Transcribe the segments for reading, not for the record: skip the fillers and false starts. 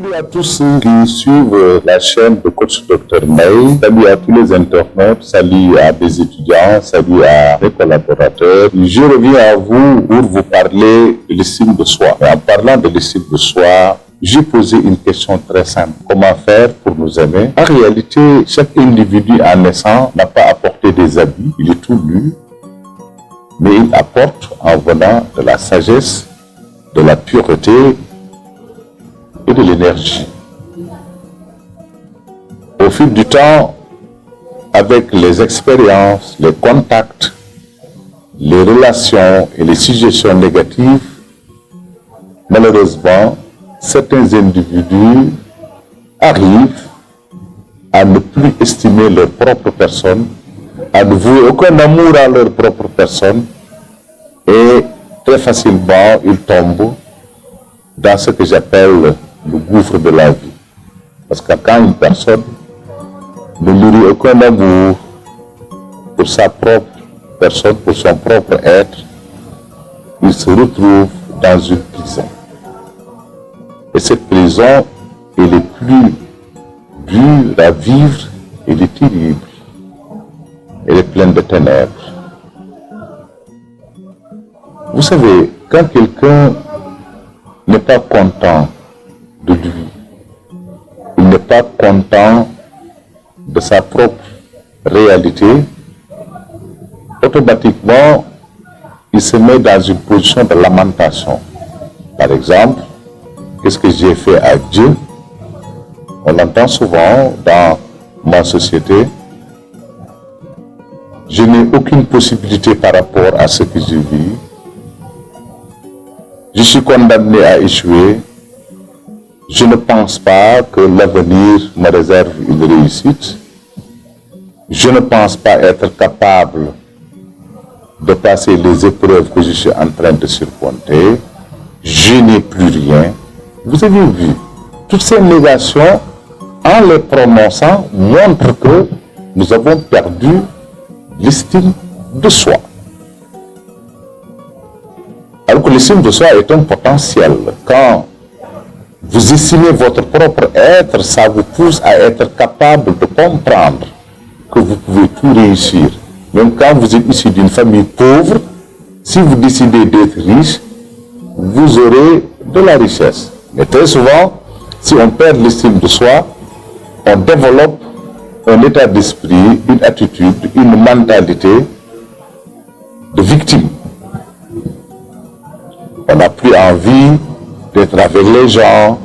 Salut à tous ceux qui suivent la chaîne de Coach Dr May. Salut à tous les internautes, salut à des étudiants, salut à mes collaborateurs. Je reviens à vous pour vous parler de l'estime de soi. Et en parlant de l'estime de soi, j'ai posé une question très simple. Comment faire pour nous aimer? En réalité, chaque individu en naissant n'a pas apporté des habits, il est tout nu, mais il apporte en venant de la sagesse, de la pureté et de l'énergie. Au fil du temps, avec les expériences, les contacts, les relations et les suggestions négatives, malheureusement, certains individus arrivent à ne plus estimer leur propre personne, à ne vouer aucun amour à leur propre personne, et très facilement, ils tombent dans ce que j'appelle le gouffre de la vie. Parce que quand une personne ne nourrit aucun amour pour sa propre personne, pour son propre être, il se retrouve dans une prison. Et cette prison, elle est plus dure à vivre, elle est terrible, elle est pleine de ténèbres. Vous savez, quand quelqu'un n'est pas content de lui, il n'est pas content de sa propre réalité, automatiquement, il se met dans une position de lamentation. Par exemple, qu'est-ce que j'ai fait à Dieu? On l'entend souvent dans ma société. Je n'ai aucune possibilité par rapport à ce que je vis. Je suis condamné à échouer. Je ne pense pas que l'avenir me réserve une réussite. Je ne pense pas être capable de passer les épreuves que je suis en train de surmonter. Je n'ai plus rien. Vous avez vu, toutes ces négations, en les prononçant, montrent que nous avons perdu l'estime de soi. Alors que l'estime de soi est un potentiel. Quand vous estimez votre propre être, ça vous pousse à être capable de comprendre que vous pouvez tout réussir. Même quand vous êtes issu d'une famille pauvre, si vous décidez d'être riche, vous aurez de la richesse. Mais très souvent, si on perd l'estime de soi, on développe un état d'esprit, une attitude, une mentalité de victime. On n'a plus envie d'être avec les gens,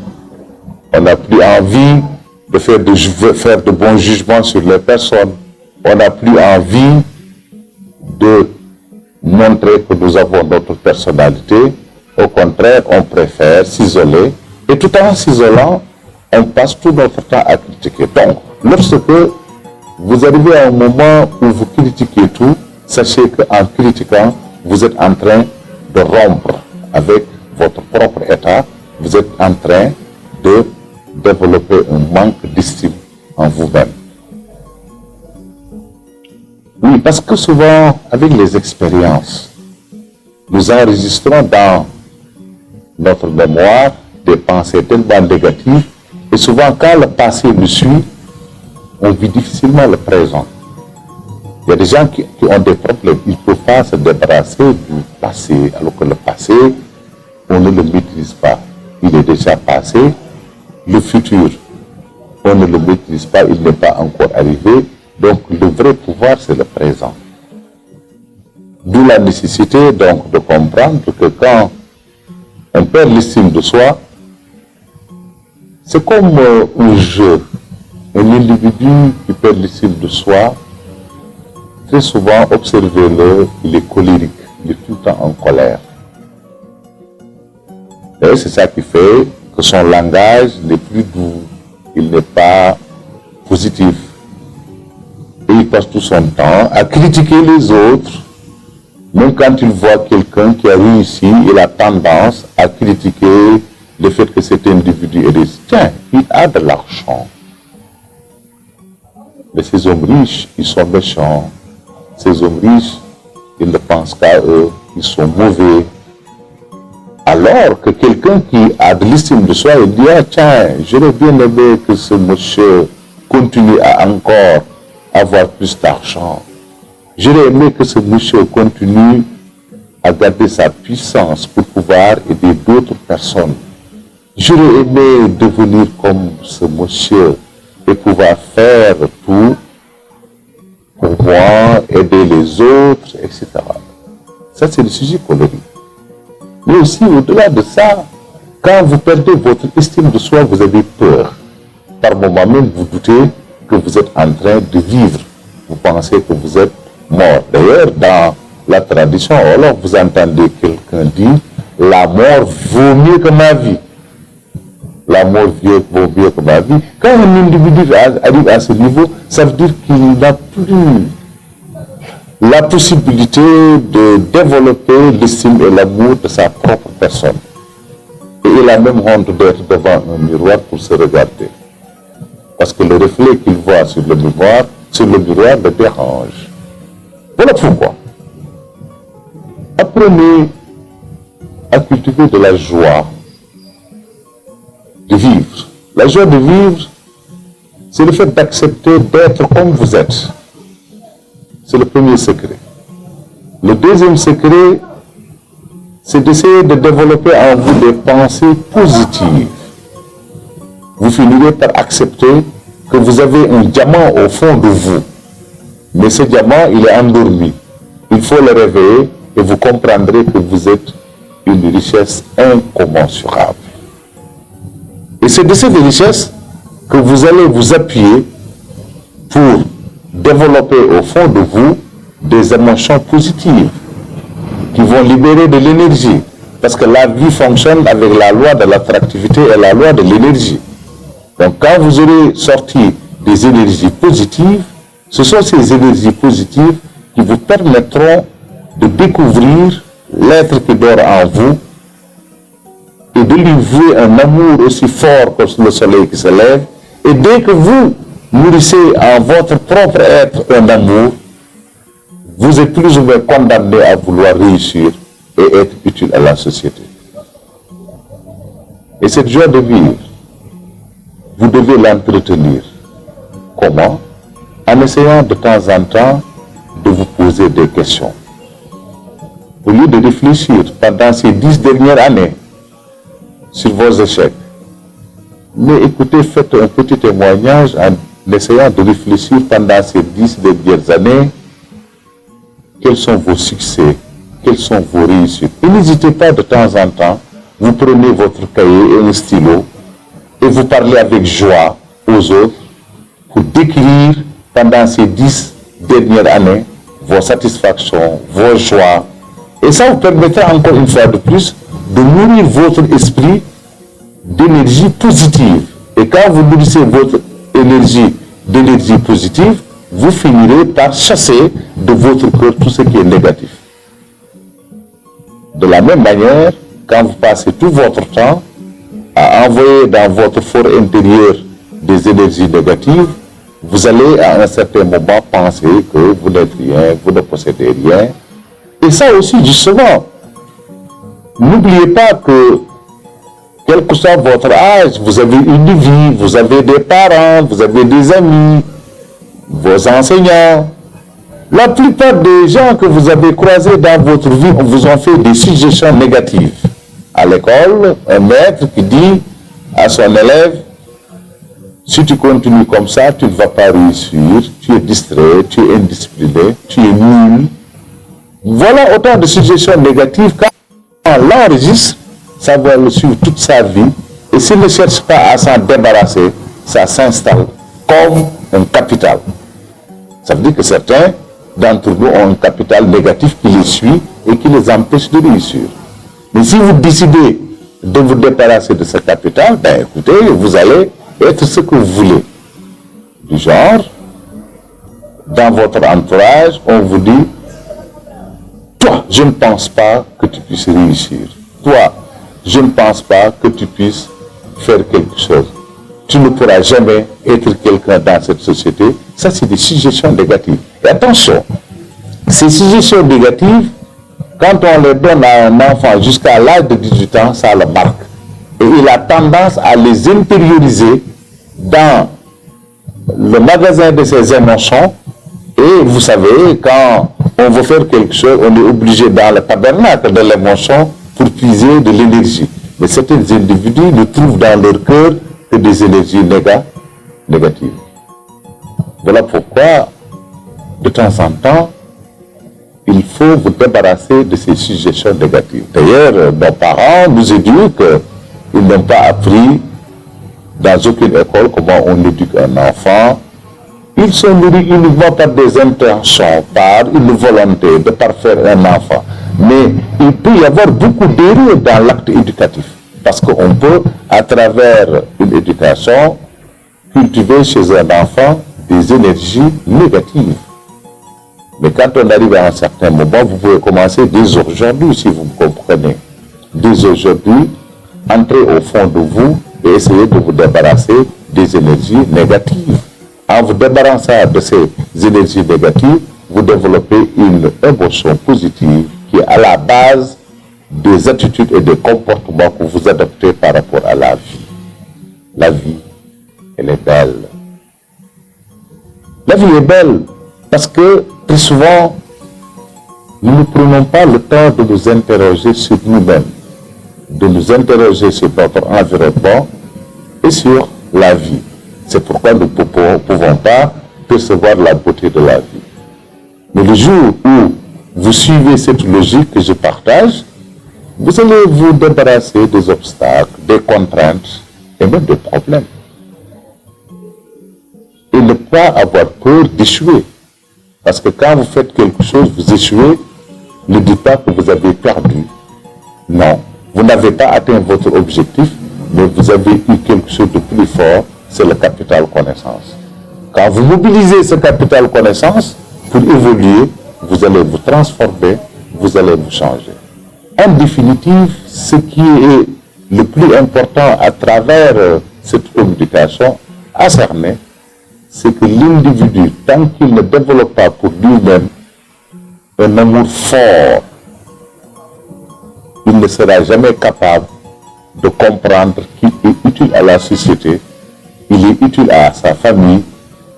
on n'a plus envie de faire de bons jugements sur les personnes, on n'a plus envie de montrer que nous avons notre personnalité. Au contraire, on préfère s'isoler, et tout en s'isolant, on passe tout notre temps à critiquer. Donc, lorsque vous arrivez à un moment où vous critiquez tout, sachez qu'en critiquant, vous êtes en train de rompre avec votre propre état, vous êtes en train de développer un manque d'estime en vous-même. Oui, parce que souvent, avec les expériences, nous enregistrons dans notre mémoire des pensées tellement négatives, et souvent, quand le passé nous suit, on vit difficilement le présent. Il y a des gens qui ont des problèmes, ils ne peuvent pas se débarrasser du passé, alors que le passé, on ne le maîtrise pas. Il est déjà passé. Le futur, on ne le maîtrise pas, il n'est pas encore arrivé. Donc, le vrai pouvoir, c'est le présent. D'où la nécessité, donc, de comprendre que quand on perd l'estime de soi, c'est comme un jeu. Un individu qui perd l'estime de soi, très souvent, observez-le, il est colérique, il est tout le temps en colère. Et c'est ça qui fait que son langage n'est plus doux, il n'est pas positif. Et il passe tout son temps à critiquer les autres. Même quand il voit quelqu'un qui a réussi, il a tendance à critiquer le fait que cet individu est riche. Tiens, il a de l'argent. Mais ces hommes riches, ils sont méchants. Ces hommes riches, ils ne pensent qu'à eux, ils sont mauvais. Alors que quelqu'un qui a de l'estime de soi, il dit, ah tiens, j'aurais bien aimé que ce monsieur continue à encore avoir plus d'argent. J'aurais aimé que ce monsieur continue à garder sa puissance pour pouvoir aider d'autres personnes. J'aurais aimé devenir comme ce monsieur et pouvoir faire tout pour moi, aider les autres, etc. Ça, c'est le sujet colérique. Mais aussi, au-delà de ça, quand vous perdez votre estime de soi, vous avez peur. Par moment même, vous doutez que vous êtes en train de vivre. Vous pensez que vous êtes mort. D'ailleurs, dans la tradition, alors vous entendez quelqu'un dire « la mort vaut mieux que ma vie ». La mort vaut mieux que ma vie. Quand un individu arrive à ce niveau, ça veut dire qu'il n'a plus la possibilité de développer l'estime et l'amour de sa propre personne. Et il a même honte d'être devant un miroir pour se regarder. Parce que le reflet qu'il voit sur le miroir le dérange. Voilà pourquoi. Apprenez à cultiver de la joie de vivre. La joie de vivre, c'est le fait d'accepter d'être comme vous êtes. C'est le premier secret. Le deuxième secret, c'est d'essayer de développer en vous des pensées positives. Vous finirez par accepter que vous avez un diamant au fond de vous. Mais ce diamant, il est endormi. Il faut le réveiller et vous comprendrez que vous êtes une richesse incommensurable. Et c'est de cette richesse que vous allez vous appuyer pour développer au fond de vous des émotions positives qui vont libérer de l'énergie. Parce que la vie fonctionne avec la loi de l'attractivité et la loi de l'énergie. Donc quand vous aurez sorti des énergies positives, ce sont ces énergies positives qui vous permettront de découvrir l'être qui dort en vous et de lui vouer un amour aussi fort que le soleil qui se lève. Et dès que vous nourrissez en votre propre être un amour, vous êtes plus ou moins condamné à vouloir réussir et être utile à la société. Et cette joie de vivre, vous devez l'entretenir. Comment? En essayant de temps en temps de vous poser des questions. Au lieu de réfléchir pendant ces 10 dernières années sur vos échecs, mais écoutez, faites un petit témoignage en essayant de réfléchir pendant ces 10 dernières années, quels sont vos succès, quelles sont vos réussites. Et n'hésitez pas de temps en temps, vous prenez votre cahier et un stylo et vous parlez avec joie aux autres pour décrire pendant ces 10 dernières années vos satisfactions, vos joies. Et ça vous permettra encore une fois de plus de nourrir votre esprit d'énergie positive. Et quand vous nourrissez votre énergie d'énergie positive, vous finirez par chasser de votre cœur tout ce qui est négatif. De la même manière, quand vous passez tout votre temps à envoyer dans votre fort intérieur des énergies négatives, vous allez à un certain moment penser que vous n'êtes rien, vous ne possédez rien. Et ça aussi, justement, n'oubliez pas que, quel que soit votre âge, vous avez une vie, vous avez des parents, vous avez des amis, vos enseignants. La plupart des gens que vous avez croisés dans votre vie vous ont fait des suggestions négatives. À l'école, un maître qui dit à son élève, si tu continues comme ça, tu ne vas pas réussir, tu es distrait, tu es indiscipliné, tu es nul. Voilà autant de suggestions négatives. Quand on l'enregistre, ça va le suivre toute sa vie. Et s'il ne cherche pas à s'en débarrasser, ça s'installe comme un capital. Ça veut dire que certains d'entre nous ont un capital négatif qui les suit et qui les empêche de réussir. Mais si vous décidez de vous débarrasser de ce capital, ben écoutez, vous allez être ce que vous voulez. Du genre, dans votre entourage, on vous dit, toi, je ne pense pas que tu puisses réussir. Toi, je ne pense pas que tu puisses faire quelque chose. Tu ne pourras jamais être quelqu'un dans cette société. Ça, c'est des suggestions négatives. Et attention, ces suggestions négatives quand on les donne à un enfant jusqu'à l'âge de 18 ans, ça le marque. Et il a tendance à les intérioriser dans le magasin de ses émotions. Et vous savez, quand on veut faire quelque chose, on est obligé dans le tabernacle de l'émotion pour puiser de l'énergie. Mais certains individus ne trouvent dans leur cœur que des énergies négatives. Voilà pourquoi, de temps en temps, il faut vous débarrasser de ces suggestions négatives. D'ailleurs, nos parents nous éduquent, ils n'ont pas appris dans aucune école comment on éduque un enfant. Ils sont nourris uniquement par des intentions, par une volonté de parfaire un enfant. Mais il peut y avoir beaucoup d'erreurs dans l'acte éducatif. Parce qu'on peut, à travers une éducation, cultiver chez un enfant des énergies négatives. Mais quand on arrive à un certain moment, vous pouvez commencer dès aujourd'hui, si vous me comprenez. Dès aujourd'hui, entrez au fond de vous et essayez de vous débarrasser des énergies négatives. En vous débarrassant de ces énergies négatives, vous développez une émotion positive qui est à la base des attitudes et des comportements que vous adoptez par rapport à la vie. La vie, elle est belle. La vie est belle parce que très souvent, nous ne prenons pas le temps de nous interroger sur nous-mêmes, de nous interroger sur notre environnement et sur la vie. C'est pourquoi nous ne pouvons pas percevoir la beauté de la vie. Mais le jour où vous suivez cette logique que je partage, vous allez vous débarrasser des obstacles, des contraintes et même des problèmes. Et ne pas avoir peur d'échouer. Parce que quand vous faites quelque chose, vous échouez, ne dites pas que vous avez perdu. Non, vous n'avez pas atteint votre objectif, mais vous avez eu quelque chose de plus fort, c'est le capital connaissance. Quand vous mobilisez ce capital connaissance pour évoluer, vous allez vous transformer, vous allez vous changer. En définitive, ce qui est le plus important à travers cette communication à cerner, c'est que l'individu, tant qu'il ne développe pas pour lui-même un amour fort, il ne sera jamais capable de comprendre qu'il est utile à la société, il est utile à sa famille,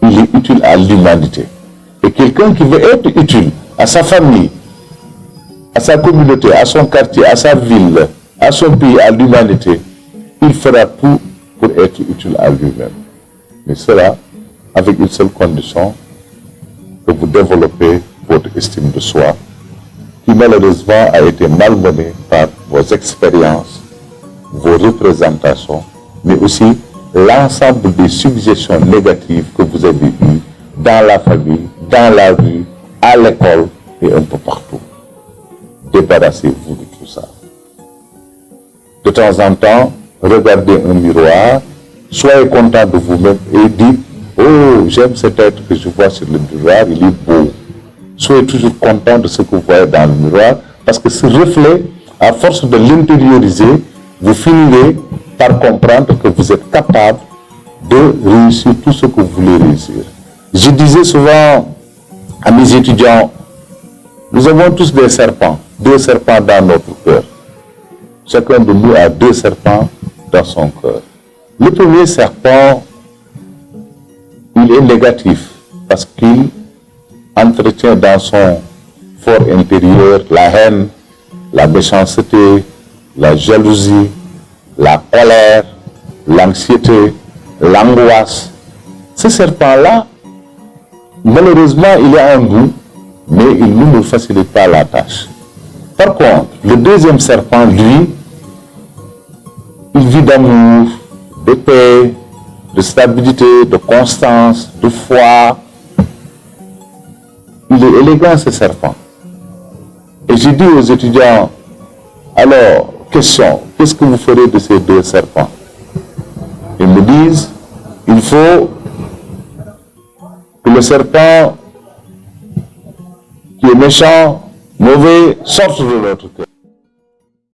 il est utile à l'humanité. Et quelqu'un qui veut être utile à sa famille, à sa communauté, à son quartier, à sa ville, à son pays, à l'humanité, il fera tout pour être utile à lui-même. Mais cela avec une seule condition, que vous développez votre estime de soi, qui malheureusement a été malmenée par vos expériences, vos représentations, mais aussi l'ensemble des suggestions négatives que vous avez eues dans la famille, dans la rue, à l'école et un peu partout. Débarrassez-vous de tout ça. De temps en temps, regardez un miroir, soyez content de vous-même et dites: oh, j'aime cet être que je vois sur le miroir, il est beau. Soyez toujours content de ce que vous voyez dans le miroir, parce que ce reflet, à force de l'intérioriser, vous finirez par comprendre que vous êtes capable de réussir tout ce que vous voulez réussir. Je disais souvent à mes étudiants, nous avons tous des serpents, 2 serpents dans notre cœur. Chacun de nous a 2 serpents dans son cœur. Le premier serpent, il est négatif parce qu'il entretient dans son fort intérieur la haine, la méchanceté, la jalousie, la colère, l'anxiété, l'angoisse. Ce serpent-là, malheureusement, il a un goût, mais il ne nous facilite pas la tâche. Par contre, le deuxième serpent, lui, il vit d'amour, de paix, de stabilité, de constance, de foi. Il est élégant, ce serpent. Et j'ai dit aux étudiants, alors, question, qu'est-ce que vous ferez de ces 2 serpents? Ils me disent, il faut que le serpent qui est méchant, mauvais, sorte de notre cœur.